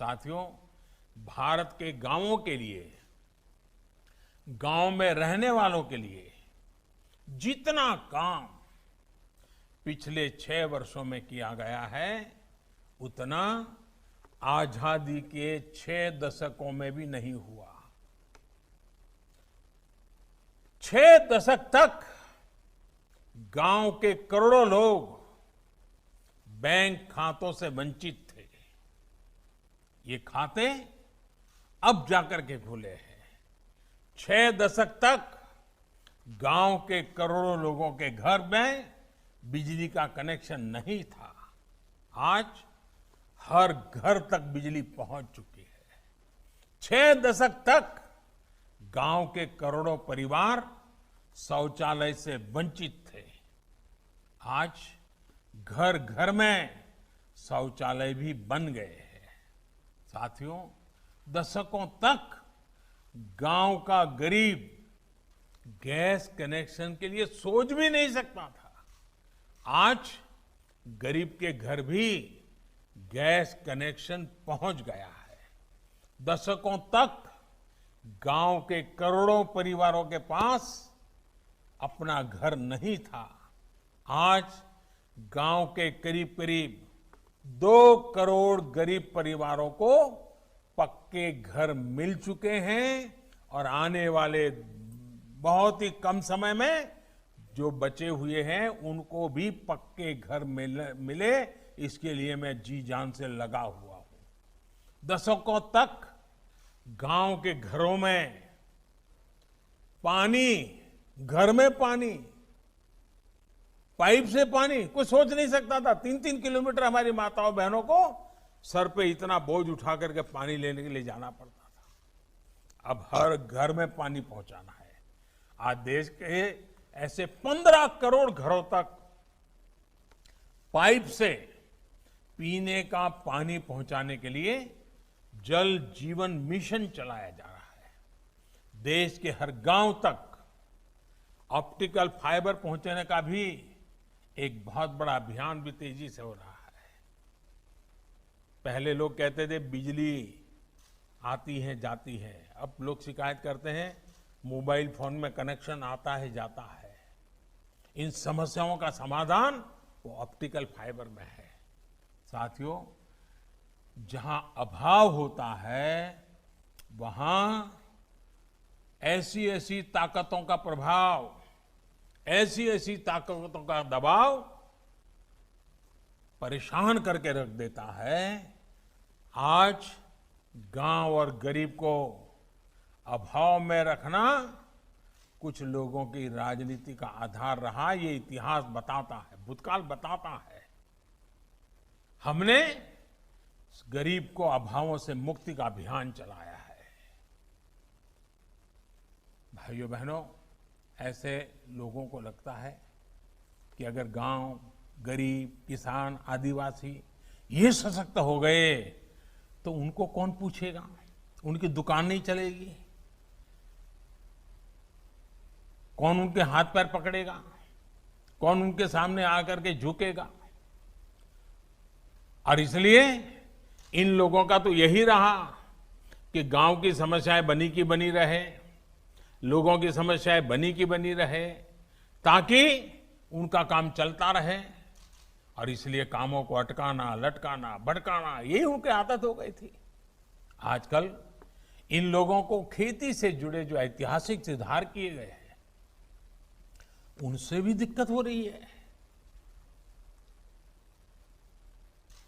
साथियों, भारत के गांवों के लिए, गांव में रहने वालों के लिए जितना काम पिछले 6 वर्षों में किया गया है, उतना आजादी के 6 दशकों में भी नहीं हुआ। 6 दशक तक गांव के करोड़ों लोग बैंक खातों से वंचित थे। ये खाते अब जाकर के खुले हैं। 6 दशक तक गांव के करोड़ों लोगों के घर में बिजली का कनेक्शन नहीं था। आज हर घर तक बिजली पहुंच चुकी है। 6 दशक तक गांव के करोड़ों परिवार शौचालय से वंचित थे। आज घर घर में शौचालय भी बन गए हैं। साथियों, दशकों तक गांव का गरीब गैस कनेक्शन के लिए सोच भी नहीं सकता था। आज गरीब के घर भी गैस कनेक्शन पहुंच गया है। दशकों तक गांव के करोड़ों परिवारों के पास अपना घर नहीं था। आज गांव के करीब करीब 2 करोड़ गरीब परिवारों को पक्के घर मिल चुके हैं और आने वाले बहुत ही कम समय में जो बचे हुए हैं उनको भी पक्के घर मिले, इसके लिए मैं जी जान से लगा हुआ हूं। दशकों तक गांव के घरों में पानी, घर में पानी, पाइप से पानी, कोई सोच नहीं सकता था। 3-3 किलोमीटर हमारी माताओं बहनों को सर पे इतना बोझ उठा करके पानी लेने के लिए जाना पड़ता था। अब हर घर में पानी पहुंचाना है। आज देश के ऐसे 15 करोड़ घरों तक पाइप से पीने का पानी पहुंचाने के लिए जल जीवन मिशन चलाया जा रहा है। देश के हर गांव तक ऑप्टिकल फाइबर पहुंचाने का भी एक बहुत बड़ा अभियान भी तेजी से हो रहा है। पहले लोग कहते थे बिजली आती है जाती है, अब लोग शिकायत करते हैं मोबाइल फोन में कनेक्शन आता है जाता है। इन समस्याओं का समाधान वो ऑप्टिकल फाइबर में है। साथियों, जहां अभाव होता है वहां ऐसी ऐसी ताकतों का प्रभाव, ऐसी ऐसी ताकतों का दबाव परेशान करके रख देता है। आज गांव और गरीब को अभाव में रखना कुछ लोगों की राजनीति का आधार रहा। ये इतिहास बताता है, भूतकाल बताता है। हमने गरीब को अभावों से मुक्ति का अभियान चलाया है। भाइयों बहनों, ऐसे लोगों को लगता है कि अगर गांव, गरीब, किसान, आदिवासी ये सशक्त हो गए तो उनको कौन पूछेगा, उनकी दुकान नहीं चलेगी, कौन उनके हाथ पैर पकड़ेगा, कौन उनके सामने आकर के झुकेगा। और इसलिए इन लोगों का तो यही रहा कि गांव की समस्याएं बनी की बनी रहे, लोगों की समस्याएं बनी की बनी रहे, ताकि उनका काम चलता रहे। और इसलिए कामों को अटकाना, लटकाना, भटकाना, यही उनकी आदत हो गई थी। आजकल इन लोगों को खेती से जुड़े जो ऐतिहासिक सुधार किए गए हैं उनसे भी दिक्कत हो रही है।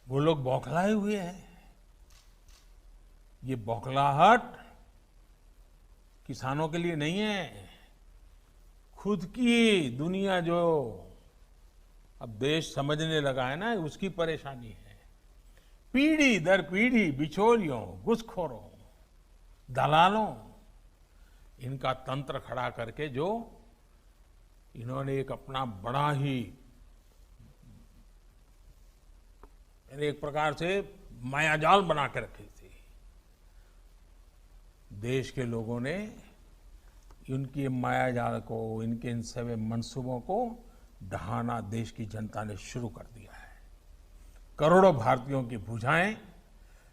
वो लोग बौखलाए हुए हैं। ये बौखलाहट किसानों के लिए नहीं है, खुद की दुनिया जो अब देश समझने लगा है ना, उसकी परेशानी है। पीढ़ी दर पीढ़ी बिचौलियों, घुसखोरों, दलालों, इनका तंत्र खड़ा करके जो इन्होंने एक अपना बड़ा ही एक प्रकार से मायाजाल बना के रखी थी। देश के लोगों ने इनकी मायाजाल को, इनके इन सभी मंसूबों को ढहाना देश की जनता ने शुरू कर दिया है। करोड़ों भारतीयों की भुजाएं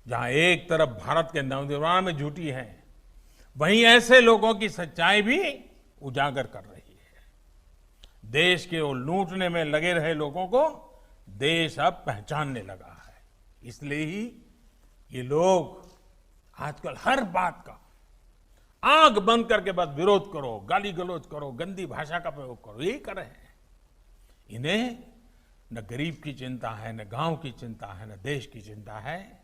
जहां एक तरफ भारत के नवनिर्माण में जुटी है, वहीं ऐसे लोगों की सच्चाई भी उजागर कर रही है। देश के वो लूटने में लगे रहे लोगों को देश अब पहचानने लगा है। इसलिए ही ये लोग आजकल हर बात का आंख बंद करके बस विरोध करो, गाली गलौज करो, गंदी भाषा का प्रयोग करो, यही कर रहे हैं। इन्हें न गरीब की चिंता है, न गांव की चिंता है, न देश की चिंता है।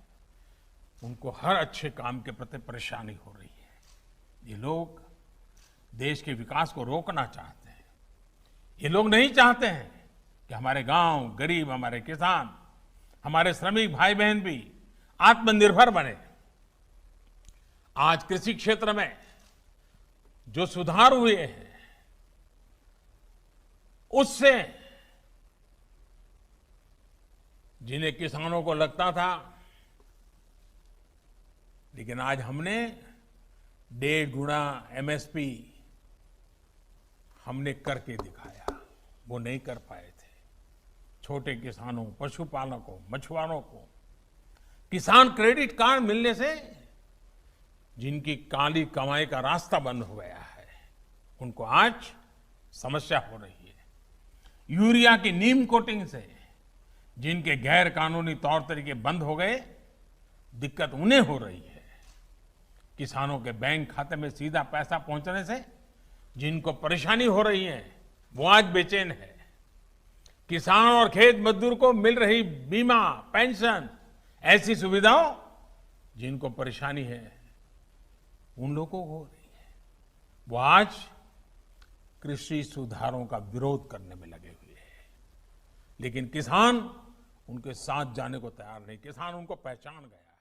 उनको हर अच्छे काम के प्रति परेशानी हो रही है। ये लोग देश के विकास को रोकना चाहते हैं। ये लोग नहीं चाहते हैं कि हमारे गांव, गरीब, हमारे किसान, हमारे श्रमिक भाई बहन भी आत्मनिर्भर बने। आज कृषि क्षेत्र में जो सुधार हुए हैं, उससे जिन्हें किसानों को लगता था, लेकिन आज हमने 1.5 गुना एमएसपी हमने करके दिखाया, वो नहीं कर पाए थे। छोटे किसानों, पशुपालकों, मछुआरों को किसान क्रेडिट कार्ड मिलने से जिनकी काली कमाई का रास्ता बंद हो गया है, उनको आज समस्या हो रही है। यूरिया की नीम कोटिंग से जिनके गैर कानूनी तौर तरीके बंद हो गए, दिक्कत उन्हें हो रही है। किसानों के बैंक खाते में सीधा पैसा पहुंचने से जिनको परेशानी हो रही है, वो आज बेचैन है। किसान और खेत मजदूर को मिल रही बीमा, पेंशन, ऐसी सुविधाओं जिनको परेशानी है, उन लोगों को हो रही है। वो आज कृषि सुधारों का विरोध करने में लगे हुए हैं, लेकिन किसान उनके साथ जाने को तैयार नहीं। किसान उनको पहचान गया है।